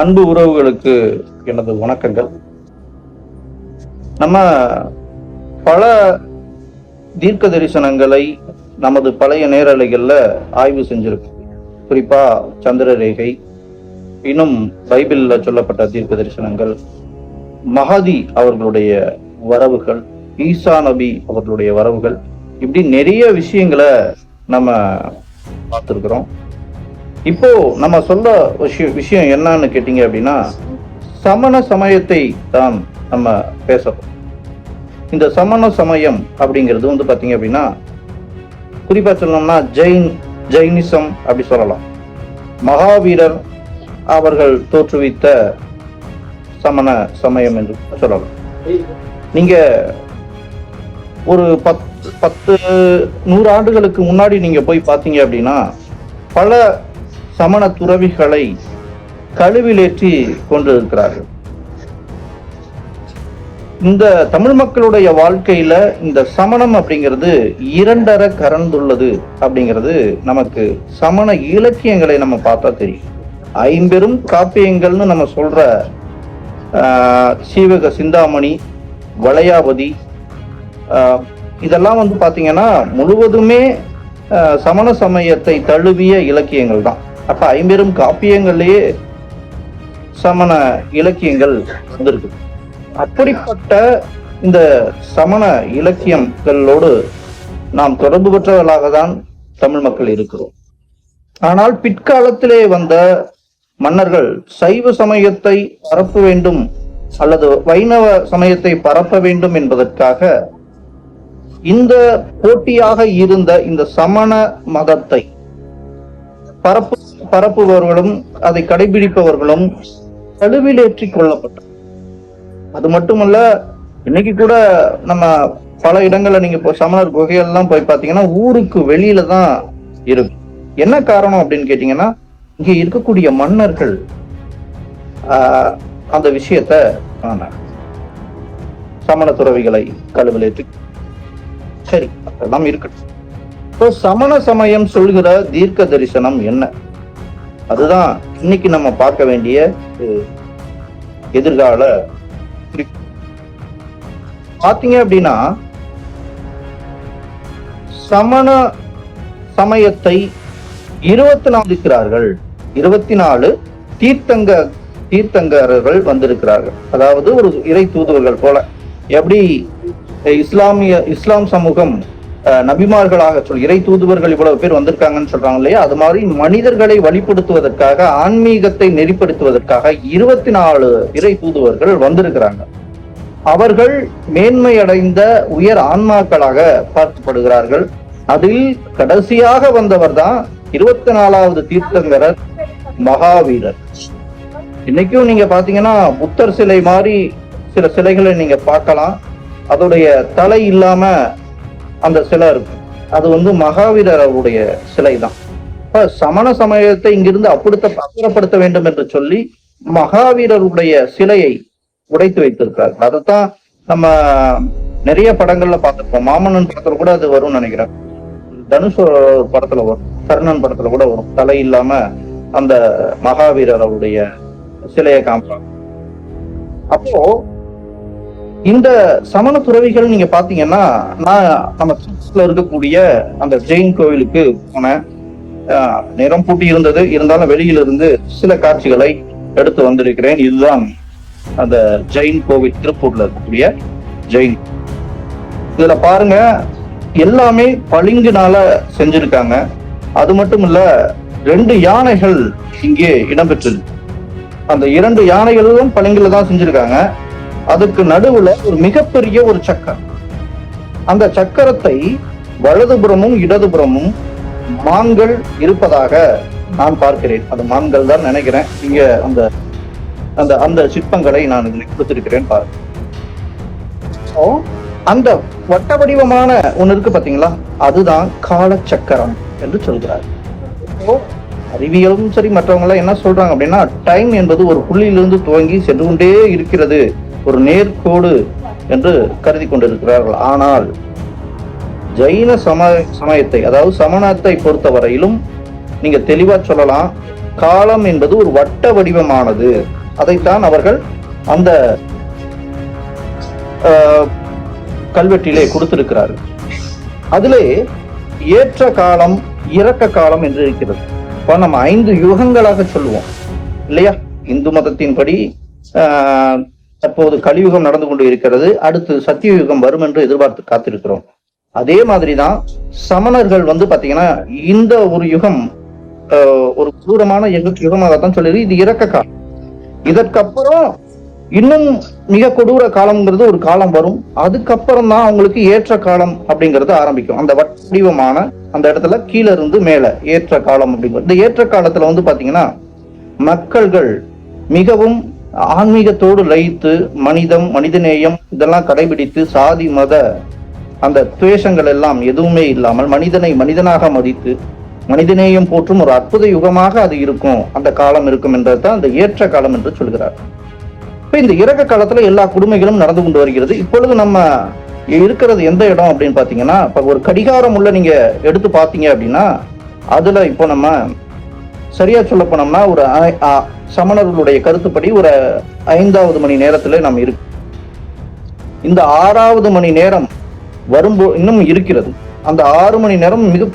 அன்பு உறவுகளுக்கு எனது வணக்கங்கள். நம்ம பல தீர்க்க தரிசனங்களை நமது பழைய நேரலைகள்ல ஆய்வு செஞ்சிருக்கோம். குறிப்பா சந்திர ரேகை, இன்னும் பைபிள்ல சொல்லப்பட்ட தீர்க்க தரிசனங்கள், மஹதி அவர்களுடைய வரவுகள், ஈசா நபி அவர்களுடைய வரவுகள், இப்படி நிறைய விஷயங்களை நம்ம பார்த்துருக்கிறோம். இப்போ நம்ம சொல்ல விஷயம் என்னன்னு கேட்டீங்க அப்படின்னா, சமண சமயத்தை தான் நம்ம பேசணும். இந்த சமண சமயம் அப்படிங்கிறது வந்து பாத்தீங்க அப்படின்னா, குறிப்பா சொல்லணும்னா ஜெயினிசம் அப்படி சொல்லலாம். மகாவீரர் அவர்கள் தோற்றுவித்த சமண சமயம் என்று சொல்லலாம். நீங்க ஒரு 100 ஆண்டுகளுக்கு முன்னாடி நீங்க போய் பார்த்தீங்க அப்படின்னா, பல சமண துறவிகளை கழுவிலேற்றி கொண்டிருக்கிறார்கள். இந்த தமிழ் மக்களுடைய வாழ்க்கையில இந்த சமணம் அப்படிங்கிறது இரண்டர கறந்துள்ளது அப்படிங்கிறது நமக்கு சமண இலக்கியங்களை நம்ம பார்த்தா தெரியும். 50 காப்பியங்கள்னு நம்ம சொல்ற சீவக சிந்தாமணி, வளையாபதி, இதெல்லாம் வந்து பாத்தீங்கன்னா முழுவதுமே சமண சமயத்தை தழுவிய இலக்கியங்கள் தான். அப்ப 50 காப்பியங்கள்லயே சமண இலக்கியங்கள் வந்திருக்கு. அப்படிப்பட்ட இந்த சமண இலக்கியங்களோடு நாம் தொடர்பு பெற்றவர்களாக தான் தமிழ் மக்கள் இருக்கிறோம். ஆனால் பிற்காலத்திலே வந்த மன்னர்கள் சைவ சமயத்தை பரப்ப வேண்டும் அல்லது வைணவ சமயத்தை பரப்ப வேண்டும் என்பதற்காக இந்த போட்டியாக இருந்த இந்த சமண மதத்தை பரப்புபவர்களும் அதை கடைபிடிப்பவர்களும் கழுவிலேற்றி கொள்ளப்பட்டார். அது மட்டுமல்ல, இன்னைக்கு கூட நம்ம பல இடங்கள்ல நீங்க இப்போ சமணர் குகையெல்லாம் போய் பார்த்தீங்கன்னா ஊருக்கு வெளியில தான் இருக்கு. என்ன காரணம் அப்படின்னு கேட்டீங்கன்னா, இங்க இருக்கக்கூடிய மன்னர்கள் அந்த விஷயத்த சமண துறவிகளை கழுவிலேற்றி, சரி அதெல்லாம் இருக்கட்டும். இப்போ சமண சமயம் சொல்கிற தீர்க்க தரிசனம் என்ன? அதுதான் இன்னைக்கு நம்ம பார்க்க வேண்டிய எதிர்கால பாத்தீங்க அப்படின்னா, சமண சமயத்தை 24 இருக்கிறார்கள். 24 தீர்த்தங்கரர்கள் வந்திருக்கிறார்கள். அதாவது ஒரு இறை தூதுவர்கள் போல. எப்படி இஸ்லாம் சமூகம் நபிமார்களாக இறை தூதுவர்கள் இவ்வளவு பேர் வந்திருக்காங்கன்னு சொல்றாங்க இல்லையா, அது மாதிரி மனிதர்களை வழிபடுத்துவதற்காக, ஆன்மீகத்தை நெறிப்படுத்துவதற்காக 24 இறை தூதுவர்கள் வந்திருக்கிறாங்க. அவர்கள் மேன்மையடைந்த உயர் ஆன்மாக்களாக பார்க்கப்படுகிறார்கள். அதில் கடைசியாக வந்தவர் தான் 24வது தீர்த்தங்கரர் மகாவீரர். இன்னைக்கும் நீங்க பாத்தீங்கன்னா புத்தர் சிலை மாதிரி சில சிலைகளை நீங்க பார்க்கலாம். அதோடைய தலை இல்லாம அந்த சிலை இருக்கும். அது வந்து மகாவீரர் அவருடைய சிலை தான். சமண சமயத்தை இங்கிருந்து அப்புறப்படுத்த வேண்டும் என்று சொல்லி மகாவீரருடைய சிலையை உடைத்து வைத்திருக்கிறார். அதைத்தான் நம்ம நிறைய படங்கள்ல பார்த்திருப்போம். மாமன்னன் படத்துல கூட அது வரும்னு நினைக்கிறேன். தனுஷ் படத்துல வரும், கர்ணன் படத்துல கூட வரும். தலை இல்லாம அந்த மகாவீரர் அவருடைய சிலையை காமிப்பாங்க. அப்போ இந்த சமண துறவிகள் நீங்க பாத்தீங்கன்னா, நான் நம்ம இருக்கக்கூடிய அந்த ஜெயின் கோவிலுக்கு போனேன். நேரம் பூட்டி இருந்தது, இருந்தாலும் வெளியிலிருந்து சில காட்சிகளை எடுத்து வந்திருக்கிறேன். இதுதான் அந்த ஜெயின் கோவில், திருப்பூர்ல இருக்கக்கூடிய ஜெயின். இதுல பாருங்க, எல்லாமே பளிங்குனால செஞ்சிருக்காங்க. அது மட்டும் இல்ல, 2 யானைகள் இங்கே இடம்பெற்றது. அந்த 2 யானைகளும் பளிங்குல தான் செஞ்சிருக்காங்க. அதுக்கு நடுவுல ஒரு மிகப்பெரிய ஒரு சக்கரம். அந்த சக்கரத்தை வலதுபுறமும் இடதுபுறமும் மான்கள் இருப்பதாக நான் பார்க்கிறேன். அது மான்கள் தான் நினைக்கிறேன். இங்க அந்த அந்த அந்த சிற்பங்களை நான் கொடுத்திருக்கிறேன் பாருங்க. அந்த வட்ட வடிவமான ஒண்ணு இருக்கு பாத்தீங்களா, அதுதான் காலச்சக்கரம் என்று சொல்கிறார். அறிவியலும் சரி, மற்றவங்க எல்லாம் என்ன சொல்றாங்க அப்படின்னா, டைம் என்பது ஒரு புள்ளியிலிருந்து துவங்கி சென்று கொண்டே இருக்கிறது, ஒரு நேர்கோடு என்று கருதி கொண்டிருக்கிறார்கள். ஆனால் ஜைன சமயத்தை, அதாவது சமணத்தை பொறுத்தவரையிலும் நீங்க தெளிவா சொல்லலாம், காலம் என்பது ஒரு வட்ட வடிவமானது. அதைத்தான் அவர்கள் அந்த கல்வெட்டிலே கொடுத்திருக்கிறார்கள். அதிலே ஏற்ற காலம், இறக்க காலம் என்று இருக்கிறது. இப்ப நம்ம 5 யுகங்களாக சொல்லுவோம் இல்லையா? இந்து மதத்தின்படி தற்போது கலியுகம் நடந்து கொண்டு இருக்கிறது. அடுத்து சத்திய யுகம் வரும் என்று எதிர்பார்த்து காத்திருக்கிறோம். அதே மாதிரிதான் சமணர்கள் பாத்தீங்கன்னா இந்த ஒரு யுகம் ஒரு கொடூரமான யுகமாகத்தான் சொல்லிடு. இது இறக்க காலம். இதற்கப்புறம் இன்னும் மிக கொடூர காலம்ங்கிறது ஒரு காலம் வரும். அதுக்கப்புறம் தான் அவங்களுக்கு ஏற்ற காலம் அப்படிங்கிறது ஆரம்பிக்கும். அந்த வடிவமான அந்த இடத்துல கீழே இருந்து மேல ஏற்ற காலம் அப்படிங்கிறது. இந்த ஏற்ற காலத்துல பாத்தீங்கன்னா மக்கள்கள் மிகவும் ஆன்மீகத்தோடு லயித்து மனிதம், மனிதநேயம் இதெல்லாம் கடைபிடித்து சாதி மத அந்த துவேஷங்கள் எல்லாம் எதுவுமே இல்லாமல் மனிதனை மனிதனாக மதித்து மனிதநேயம் போற்றும் ஒரு அற்புத யுகமாக அது இருக்கும், அந்த காலம் இருக்கும் என்றதுதான் அந்த ஏற்ற காலம் என்று சொல்கிறார். இப்ப இந்த இறக்க காலத்துல எல்லா கொடுமைகளும் நடந்து கொண்டு வருகிறது. இப்பொழுது நம்ம இருக்கிறது எந்த இடம் அப்படின்னு பாத்தீங்கன்னா, இப்ப ஒரு கடிகாரம் உள்ள நீங்க எடுத்து பாத்தீங்க அப்படின்னா அதுல இப்போ நம்ம சரியா சொல்ல போனோம்னா ஒரு சமணர்களுடைய கருத்துப்படி ஒரு 5வது மணி நேரத்துல நம்ம இருக்கு. இந்த 6வது மணி நேரம் வரும்போது இன்னும் இருக்கிறது. அந்த 6 மணி நேரம் மிக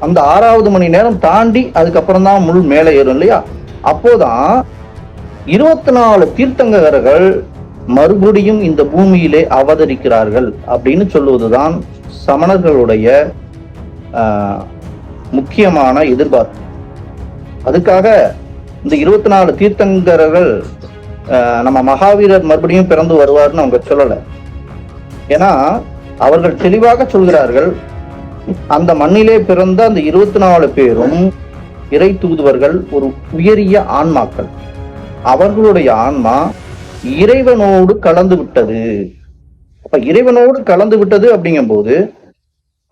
அந்த 6வது மணி நேரம் தாண்டி அதுக்கப்புறம் தான் முள் மேலே ஏறும் இல்லையா? அப்போதான் 24 தீர்த்தங்கரர்கள் மறுபடியும் இந்த பூமியிலே அவதரிக்கிறார்கள் அப்படின்னு சொல்லுவதுதான் சமணர்களுடைய முக்கியமான எதிர்பார்ப்பு. அதுக்காக இந்த 24 தீர்த்தங்கரர்கள் நம்ம மகாவீரர் மறுபடியும் பிறந்து வருவார்னு அவங்க சொல்லல. ஏன்னா அவர்கள் தெளிவாக சொல்கிறார்கள், அந்த மண்ணிலே பிறந்த அந்த 24 பேரும் இறை தூதுவர்கள், ஒரு உயரிய ஆன்மாக்கள். அவர்களுடைய ஆன்மா இறைவனோடு கலந்து விட்டது. அப்ப இறைவனோடு கலந்து விட்டது அப்படிங்கும் போது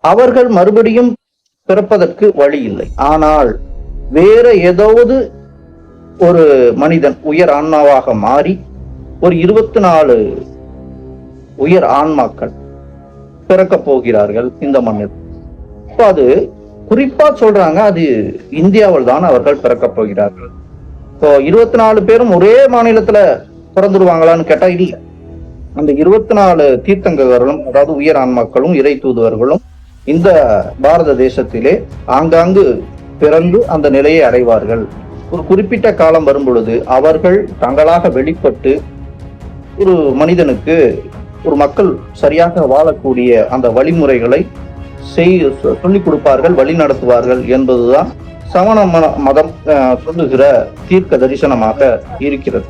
அவர்கள் மறுபடியும் பிறப்பதற்கு வழி இல்லை. ஆனால் வேற ஏதாவது ஒரு மனிதன் உயர் ஆன்மாவாக மாறி ஒரு 24 உயர் ஆன்மாக்கள் பிறக்க போகிறார்கள் இந்த மண்ணில். இப்போ அது குறிப்பா சொல்றாங்க, அது இந்தியாவில் தான் அவர்கள் பிறக்க போகிறார்கள். இப்போ 24 பேரும் ஒரே மாநிலத்துல பிறந்துருவாங்களான்னு கேட்டா இல்லை. அந்த 24 தீர்த்தங்கர்களும், அதாவது உயர் ஆன்மாக்களும் இறை தூதுவர்களும் இந்த பாரத தேசத்திலே ஆங்காங்கு பிறந்து அந்த நிலையை அடைவார்கள். ஒரு குறிப்பிட்ட காலம் வரும் பொழுது அவர்கள் தங்களாக வெளிப்பட்டு ஒரு மனிதனுக்கு, ஒரு மக்கள் சரியாக வாழக்கூடிய அந்த வழிமுறைகளை சொல்லிக் கொடுப்பார்கள், வழி நடத்துவார்கள் என்பதுதான் சமண மதம் சொல்லுகிற தீர்க்க தரிசனமாக இருக்கிறது.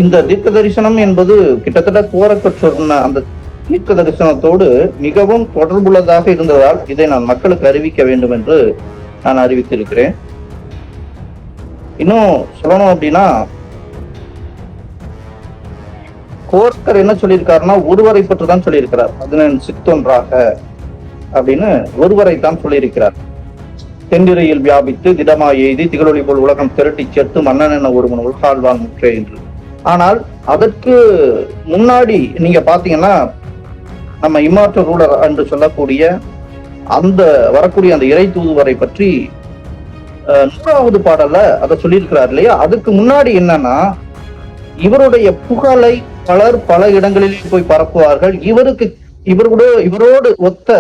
இந்த தீர்க்க தரிசனம் என்பது கிட்டத்தட்ட கோரக்க சொன்ன அந்த தீர்க்க தரிசனத்தோடு மிகவும் தொடர்புள்ளதாக இருந்ததால் இதை நான் மக்களுக்கு அறிவிக்க வேண்டும் என்று நான் அறிவித்திருக்கிறேன். இன்னும் சொல்லணும் அப்படின்னா, கோர்க்கர் என்ன சொல்லியிருக்காருன்னா ஒருவரை பற்றி தான் சொல்லியிருக்கிறார். 15 சித்தொன்றாக அப்படின்னு ஒருவரை தான் சொல்லியிருக்கிறார். தென்திரையில் வியாபித்து திடமாய் எய்தி திகழொளி போல் உலகம் திரட்டி சேர்த்து மன்னன் என ஒருவன் உலகாழ்வான் முற்றே என்று. ஆனால் அதற்கு முன்னாடி நீங்க பாத்தீங்கன்னா நம்ம இம்மார்டல் ரூலர் என்று சொல்லக்கூடிய அந்த வரக்கூடிய அந்த இறை தூதுவரை பற்றி 100வது பாடல்ல அதை சொல்லியிருக்கிறார் இல்லையா? அதுக்கு முன்னாடி என்னன்னா, இவருடைய புகழை பலர் பல இடங்களிலே போய் பரப்புவார்கள். இவரோடு ஒத்த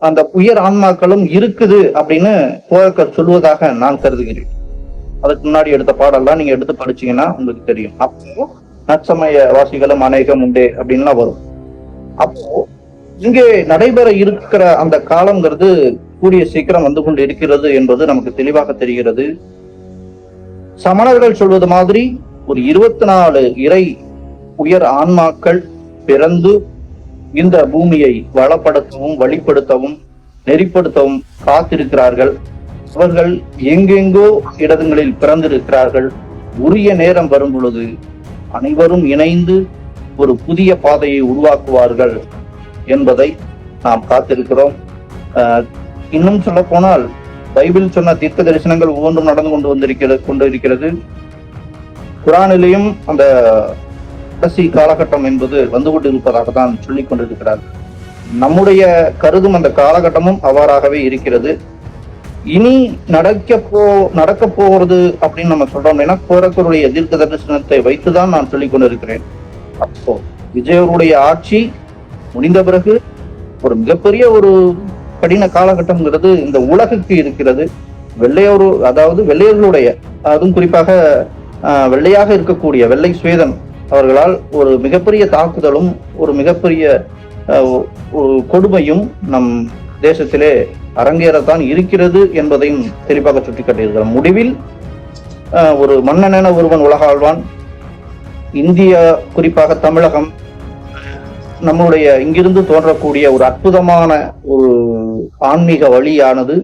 அந்த உயர் ஆன்மாக்களும் இருக்குது அப்படின்னு கோரக்கர் சொல்வதாக நான் கருதுகிறேன். அதுக்கு முன்னாடி எடுத்த பாடல்லாம் நீங்க எடுத்து படிச்சீங்கன்னா உங்களுக்கு தெரியும். அப்போ நற்சமய வாசிகளும் அநேகம் உண்டே அப்படின்லாம் வரும். அப்போ இங்கே நடைபெற இருக்கிற அந்த காலம்ங்கிறது கூடிய சீக்கிரம் வந்து கொண்டு இருக்கிறது என்பது நமக்கு தெளிவாக தெரிகிறது. சமணர்கள் சொல்வது மாதிரி ஒரு 24 இறை உயர் ஆன்மாக்கள் பிறந்து இந்த பூமியை வளப்படுத்தவும் வழிப்படுத்தவும் நெறிப்படுத்தவும் காத்திருக்கிறார்கள். அவர்கள் எங்கெங்கோ இடங்களில் பிறந்திருக்கிறார்கள். உரிய நேரம் வரும் பொழுது அனைவரும் இணைந்து ஒரு புதிய பாதையை உருவாக்குவார்கள் என்பதை நாம் காத்திருக்கிறோம். இன்னும் சொல்ல போனால் பைபிள் சொன்ன தீர்க்க தரிசனங்கள் ஒவ்வொன்றும் நடந்து கொண்டிருக்கிறது. குரானிலையும் அந்த கடைசி காலகட்டம் என்பது வந்து கொண்டிருப்பதாக தான் சொல்லிக் கொண்டிருக்கிறார். நம்முடைய கருதும் அந்த காலகட்டமும் அவ்வாறாகவே இருக்கிறது. இனி நடக்க போறது அப்படின்னு நம்ம சொல்றோம் அப்படின்னா கோரக்கருடைய தீர்க்க தரிசனத்தை வைத்துதான் நான் சொல்லிக் கொண்டிருக்கிறேன். அப்போ விஜயருடைய ஆட்சி முடிந்த பிறகு ஒரு மிகப்பெரிய ஒரு கடின காலகட்டம்ங்கிறது இந்த உலகுக்கு இருக்கிறது. அதாவது வெள்ளையர்களுடைய, அதுவும் குறிப்பாக வெள்ளையாக இருக்கக்கூடிய வெள்ளை சுவேதன் அவர்களால் ஒரு மிகப்பெரிய தாக்குதலும் ஒரு மிகப்பெரிய கொடுமையும் நம் தேசத்திலே அரங்கேறத்தான் இருக்கிறது என்பதையும் தெளிவாக சுட்டிக்காட்டியிருக்கிறார். முடிவில் ஒரு மன்னனென ஒருவன் உலக ஆழ்வான். இந்தியா, குறிப்பாக தமிழகம், நம்முடைய இங்கிருந்து தோன்றக்கூடிய ஒரு அற்புதமான ஒரு ஆன்மீக வழியானது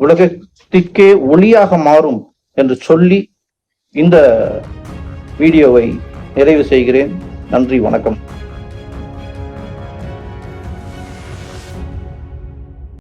உலகத்திற்கே ஒளியாக மாறும் என்று சொல்லி இந்த வீடியோவை நிறைவு செய்கிறேன். நன்றி, வணக்கம்.